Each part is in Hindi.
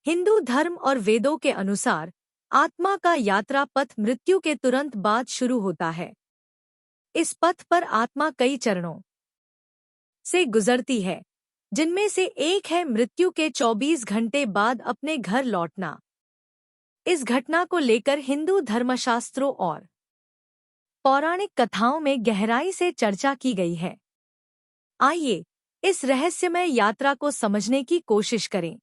हिंदू धर्म और वेदों के अनुसार आत्मा का यात्रा पथ मृत्यु के तुरंत बाद शुरू होता है। इस पथ पर आत्मा कई चरणों से गुजरती है, जिनमें से एक है मृत्यु के 24 घंटे बाद अपने घर लौटना। इस घटना को लेकर हिंदू धर्मशास्त्रों और पौराणिक कथाओं में गहराई से चर्चा की गई है। आइए इस रहस्यमय यात्रा को समझने की कोशिश करें।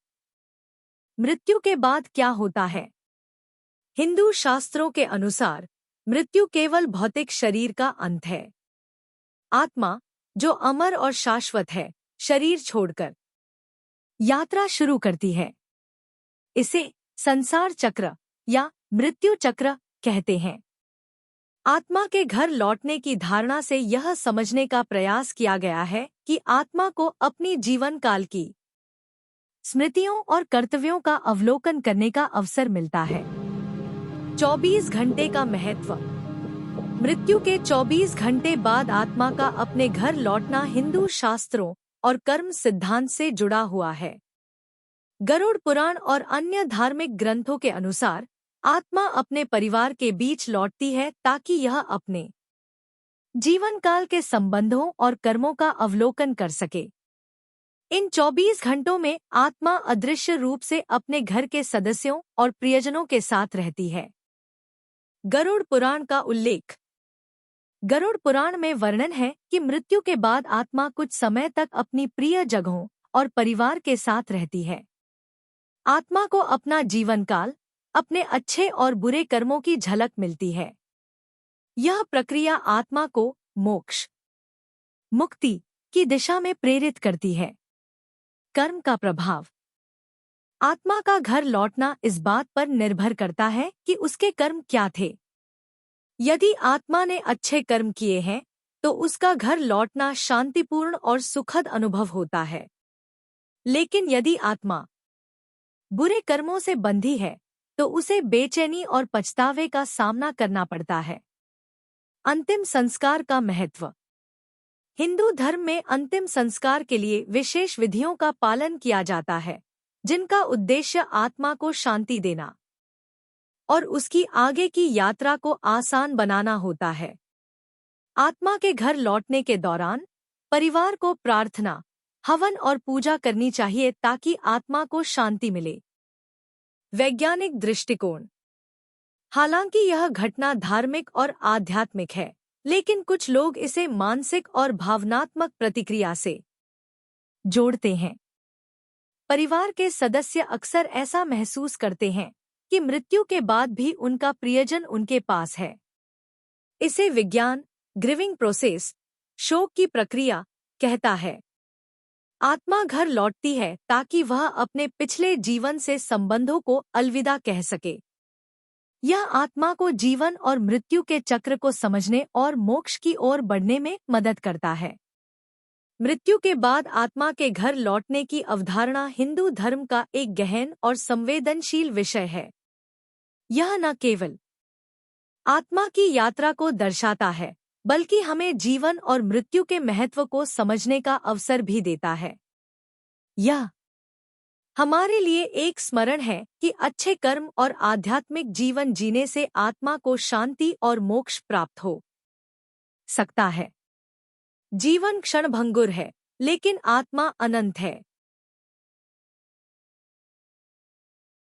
मृत्यु के बाद क्या होता है? हिंदू शास्त्रों के अनुसार मृत्यु केवल भौतिक शरीर का अंत है। आत्मा, जो अमर और शाश्वत है, शरीर छोड़कर यात्रा शुरू करती है। इसे संसार चक्र या मृत्यु चक्र कहते हैं। आत्मा के घर लौटने की धारणा से यह समझने का प्रयास किया गया है कि आत्मा को अपनी जीवन काल की स्मृतियों और कर्तव्यों का अवलोकन करने का अवसर मिलता है। 24 घंटे का महत्व। मृत्यु के 24 घंटे बाद आत्मा का अपने घर लौटना हिंदू शास्त्रों और कर्म सिद्धांत से जुड़ा हुआ है। गरुड़ पुराण और अन्य धार्मिक ग्रंथों के अनुसार आत्मा अपने परिवार के बीच लौटती है ताकि यह अपने जीवन काल के संबंधों और कर्मों का अवलोकन कर सके। इन 24 घंटों में आत्मा अदृश्य रूप से अपने घर के सदस्यों और प्रियजनों के साथ रहती है। गरुड़ पुराण का उल्लेख। गरुड़ पुराण में वर्णन है कि मृत्यु के बाद आत्मा कुछ समय तक अपनी प्रिय जगहों और परिवार के साथ रहती है। आत्मा को अपना जीवन काल, अपने अच्छे और बुरे कर्मों की झलक मिलती है। यह प्रक्रिया आत्मा को मोक्ष, मुक्ति की दिशा में प्रेरित करती है। कर्म का प्रभाव। आत्मा का घर लौटना इस बात पर निर्भर करता है कि उसके कर्म क्या थे। यदि आत्मा ने अच्छे कर्म किए हैं तो उसका घर लौटना शांतिपूर्ण और सुखद अनुभव होता है। लेकिन यदि आत्मा बुरे कर्मों से बंधी है तो उसे बेचैनी और पछतावे का सामना करना पड़ता है। अंतिम संस्कार का महत्व। हिंदू धर्म में अंतिम संस्कार के लिए विशेष विधियों का पालन किया जाता है, जिनका उद्देश्य आत्मा को शांति देना और उसकी आगे की यात्रा को आसान बनाना होता है। आत्मा के घर लौटने के दौरान परिवार को प्रार्थना, हवन और पूजा करनी चाहिए ताकि आत्मा को शांति मिले। वैज्ञानिक दृष्टिकोण। हालांकि यह घटना धार्मिक और आध्यात्मिक है, लेकिन कुछ लोग इसे मानसिक और भावनात्मक प्रतिक्रिया से जोड़ते हैं। परिवार के सदस्य अक्सर ऐसा महसूस करते हैं कि मृत्यु के बाद भी उनका प्रियजन उनके पास है। इसे विज्ञान, ग्रीविंग प्रोसेस, शोक की प्रक्रिया कहता है। आत्मा घर लौटती है ताकि वह अपने पिछले जीवन से संबंधों को अलविदा कह सके। यह आत्मा को जीवन और मृत्यु के चक्र को समझने और मोक्ष की ओर बढ़ने में मदद करता है। मृत्यु के बाद आत्मा के घर लौटने की अवधारणा हिंदू धर्म का एक गहन और संवेदनशील विषय है। यह न केवल आत्मा की यात्रा को दर्शाता है, बल्कि हमें जीवन और मृत्यु के महत्व को समझने का अवसर भी देता है। यह हमारे लिए एक स्मरण है कि अच्छे कर्म और आध्यात्मिक जीवन जीने से आत्मा को शांति और मोक्ष प्राप्त हो सकता है। जीवन क्षणभंगुर है, लेकिन आत्मा अनंत है।